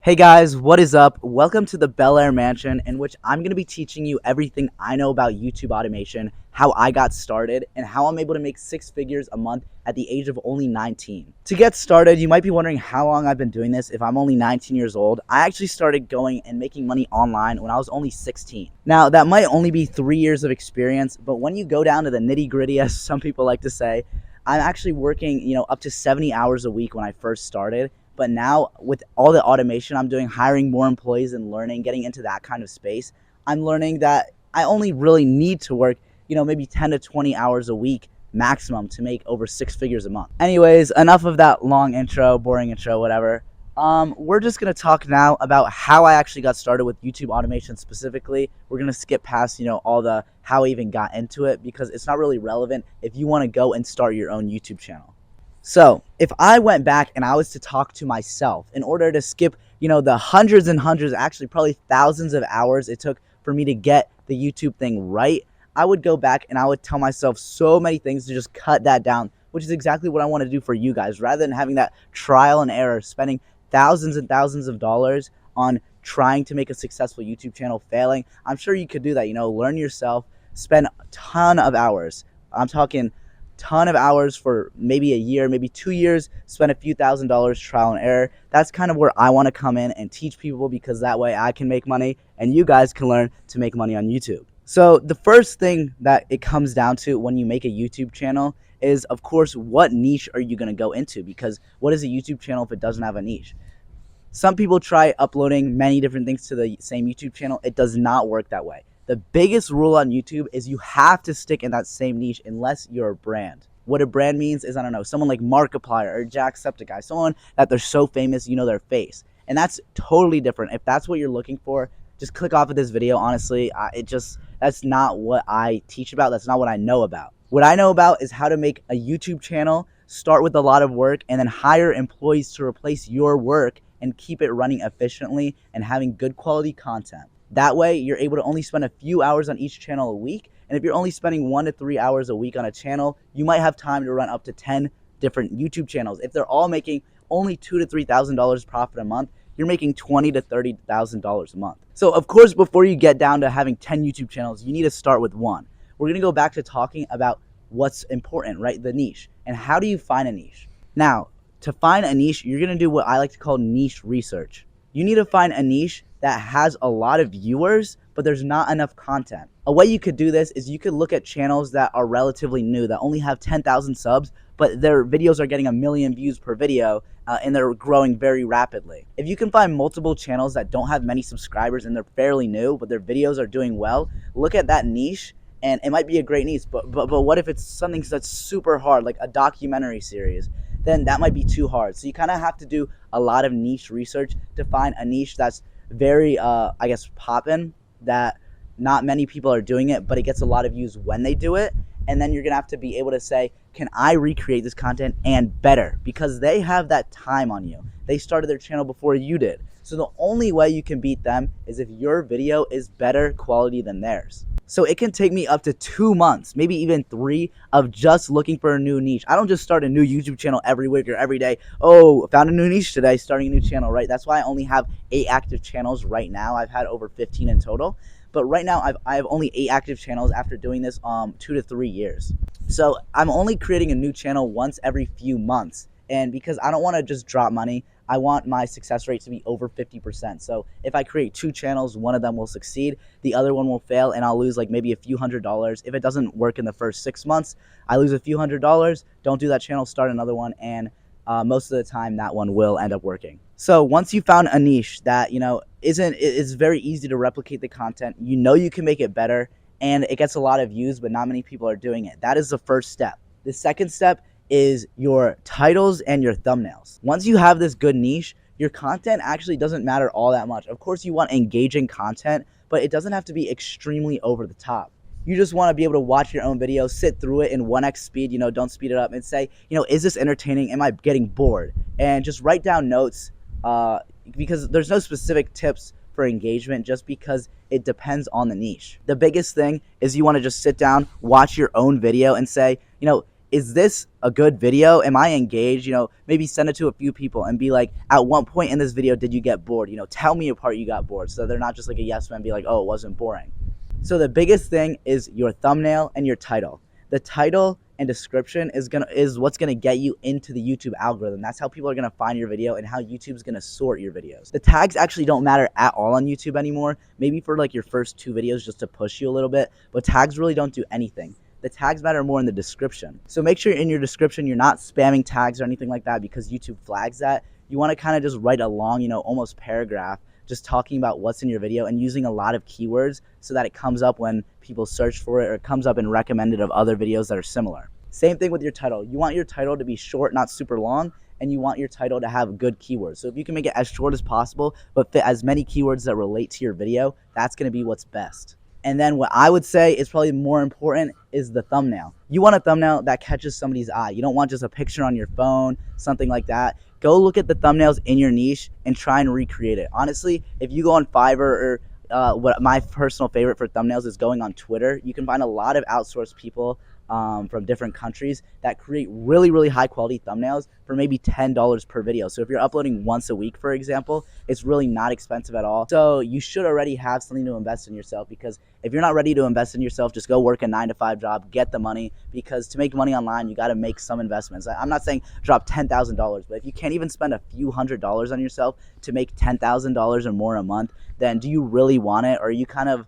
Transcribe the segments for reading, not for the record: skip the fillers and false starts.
Hey guys, what is up? Welcome to the Bel Air Mansion, in which I'm going to be teaching you everything I know about YouTube automation, how I got started, and how I'm able to make six figures a month at the age of only 19. To get started, you might be wondering how long I've been doing this if I'm only 19 years old. I actually started going and making money online when I was only 16. Now, that might only be 3 years of experience, but when you go down to the nitty-gritty, as some people like to say, I'm actually working, up to 70 hours a week when I first started. But now with all the automation I'm doing, hiring more employees and learning, getting into that kind of space, I'm learning that I only really need to work, maybe 10 to 20 hours a week maximum to make over six figures a month. Anyways, enough of that long intro, boring intro, whatever. We're just going to talk now about how I actually got started with YouTube automation specifically. We're going to skip past, all the how I even got into it because it's not really relevant if you want to go and start your own YouTube channel. So if I went back and I was to talk to myself in order to skip, the hundreds and hundreds, actually probably thousands of hours it took for me to get the YouTube thing right, I would go back and I would tell myself so many things to just cut that down, which is exactly what I want to do for you guys. Rather than having that trial and error, spending thousands and thousands of dollars on trying to make a successful YouTube channel, failing, I'm sure you could do that. Learn yourself, spend a ton of hours. I'm talking ton of hours for maybe a year, maybe 2 years, spend a few $1,000s trial and error. That's kind of where I want to come in and teach people, because that way I can make money and you guys can learn to make money on YouTube. So the first thing that it comes down to when you make a YouTube channel is, of course, what niche are you going to go into? Because what is a YouTube channel if it doesn't have a niche? Some people try uploading many different things to the same YouTube channel. It does not work that way. The biggest rule on YouTube is you have to stick in that same niche unless you're a brand. What a brand means is, I don't know, someone like Markiplier or Jacksepticeye, someone that they're so famous, you know their face. And that's totally different. If that's what you're looking for, just click off of this video. Honestly, that's not what I teach about. That's not what I know about. What I know about is how to make a YouTube channel, start with a lot of work, and then hire employees to replace your work and keep it running efficiently and having good quality content. That way, you're able to only spend a few hours on each channel a week. And if you're only spending 1 to 3 hours a week on a channel, you might have time to run up to 10 different YouTube channels. If they're all making only $2,000 to $3,000 profit a month, you're making $20,000 to $30,000 a month. So, of course, before you get down to having 10 YouTube channels, you need to start with one. We're going to go back to talking about what's important, right? The niche. And how do you find a niche? Now, to find a niche, you're going to do what I like to call niche research. You need to find a niche that has a lot of viewers, but there's not enough content. A way you could do this is you could look at channels that are relatively new, that only have 10,000 subs, but their videos are getting 1 million views per video, and they're growing very rapidly. If you can find multiple channels that don't have many subscribers and they're fairly new, but their videos are doing well, look at that niche, and it might be a great niche, but what if it's something that's super hard, like a documentary series? Then that might be too hard. So you kind of have to do a lot of niche research to find a niche that's very, poppin', that not many people are doing it, but it gets a lot of views when they do it. And then you're going to have to be able to say, can I recreate this content and better? Because they have that time on you. They started their channel before you did. So the only way you can beat them is if your video is better quality than theirs. So it can take me up to 2 months, maybe even 3, of just looking for a new niche. I don't just start a new YouTube channel every week or every day. Oh, found a new niche today, starting a new channel, right? That's why I only have 8 active channels right now. I've had over 15 in total. But right now, I have only 8 active channels after doing this 2 to 3 years. So I'm only creating a new channel once every few months. And because I don't want to just drop money, I want my success rate to be over 50%. So if I create 2 channels, one of them will succeed, the other one will fail, and I'll lose like maybe a few $100s. If it doesn't work in the first 6 months, I lose a few $100s, don't do that channel, start another one, and most of the time that one will end up working. So once you found a niche that, it's very easy to replicate the content, you can make it better, and it gets a lot of views, but not many people are doing it. That is the first step. The second step is your titles and your thumbnails. Once you have this good niche, your content actually doesn't matter all that much. Of course, you want engaging content, but it doesn't have to be extremely over the top. You just want to be able to watch your own video, sit through it in 1x speed, don't speed it up, and say, is this entertaining? Am I getting bored? And just write down notes, because there's no specific tips for engagement, just because it depends on the niche. The biggest thing is you want to just sit down, watch your own video, and say, is this a good video? Am I engaged? Maybe send it to a few people and be like, at one point in this video, did you get bored? Tell me a part you got bored, so they're not just like a yes man, be like, oh, it wasn't boring. So the biggest thing is your thumbnail and your title. The title and description is what's gonna get you into the YouTube algorithm. That's how people are gonna find your video and how YouTube's gonna sort your videos. The tags actually don't matter at all on YouTube anymore. Maybe for like your first 2 videos just to push you a little bit, but tags really don't do anything. The tags matter more in the description. So make sure in your description you're not spamming tags or anything like that, because YouTube flags that. You want to kind of just write a long, almost paragraph, just talking about what's in your video and using a lot of keywords so that it comes up when people search for it, or it comes up in recommended of other videos that are similar. Same thing with your title. You want your title to be short, not super long, and you want your title to have good keywords. So if you can make it as short as possible but fit as many keywords that relate to your video, that's going to be what's best. And then what I would say is probably more important is the thumbnail. You want a thumbnail that catches somebody's eye. You don't want just a picture on your phone, something like that. Go look at the thumbnails in your niche and try and recreate it. Honestly, if you go on Fiverr, or what my personal favorite for thumbnails is going on Twitter, you can find a lot of outsourced people from different countries that create really, really high quality thumbnails for maybe $10 per video. So if you're uploading once a week, for example, it's really not expensive at all. So you should already have something to invest in yourself, because if you're not ready to invest in yourself, just go work a 9-to-5 job, get the money, because to make money online, you got to make some investments. I'm not saying drop $10,000, but if you can't even spend a few $100s on yourself to make $10,000 or more a month, then do you really want it? Or are you kind of,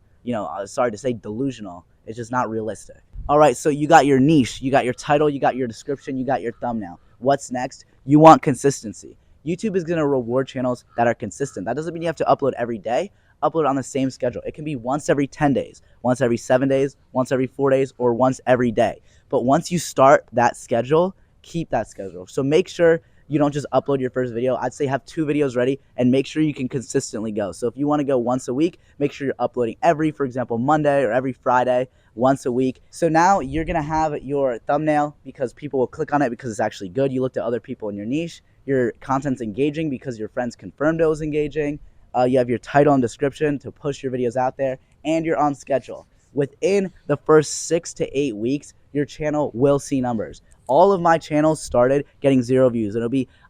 sorry to say, delusional? It's just not realistic. All right, so you got your niche, you got your title, you got your description, you got your thumbnail. What's next? You want consistency. YouTube is going to reward channels that are consistent. That doesn't mean you have to upload every day. Upload on the same schedule. It can be once every 10 days, once every 7 days, once every 4 days, or once every day. But once you start that schedule, keep that schedule. So make sure you don't just upload your first video. I'd say have 2 videos ready and make sure you can consistently go. So if you want to go once a week, make sure you're uploading every, for example, Monday or every Friday, once a week. So now you're going to have your thumbnail because people will click on it because it's actually good. You looked at other people in your niche. Your content's engaging because your friends confirmed it was engaging. You have your title and description to push your videos out there, and you're on schedule. Within the first 6 to 8 weeks, your channel will see numbers. All of my channels started getting 0 views.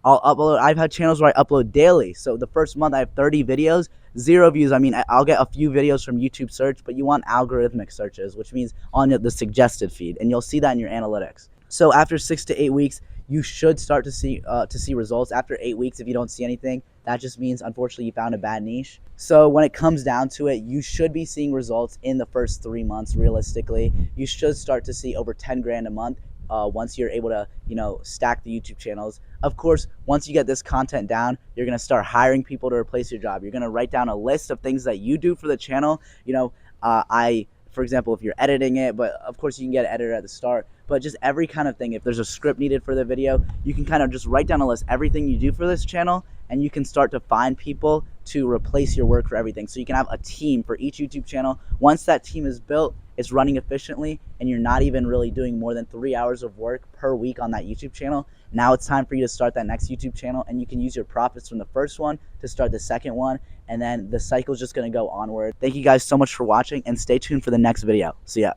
I've had channels where I upload daily. So the first month I have 30 videos, 0 views. I mean, I'll get a few videos from YouTube search, but you want algorithmic searches, which means on the suggested feed, and you'll see that in your analytics. So after 6 to 8 weeks, you should start to see results. After 8 weeks, if you don't see anything, that just means, unfortunately, you found a bad niche. So when it comes down to it, you should be seeing results in the first 3 months. Realistically, you should start to see over 10 grand a month once you're able to, stack the YouTube channels. Of course, once you get this content down, you're going to start hiring people to replace your job. You're going to write down a list of things that you do for the channel. For example, if you're editing it, but of course you can get an editor at the start, but just every kind of thing. If there's a script needed for the video, you can kind of just write down a list, everything you do for this channel, and you can start to find people to replace your work for everything. So you can have a team for each YouTube channel. Once that team is built, it's running efficiently, and you're not even really doing more than 3 hours of work per week on that YouTube channel. Now it's time for you to start that next YouTube channel, and you can use your profits from the first one to start the second one, and then the cycle is just going to go onward. Thank you guys so much for watching, and stay tuned for the next video. See ya.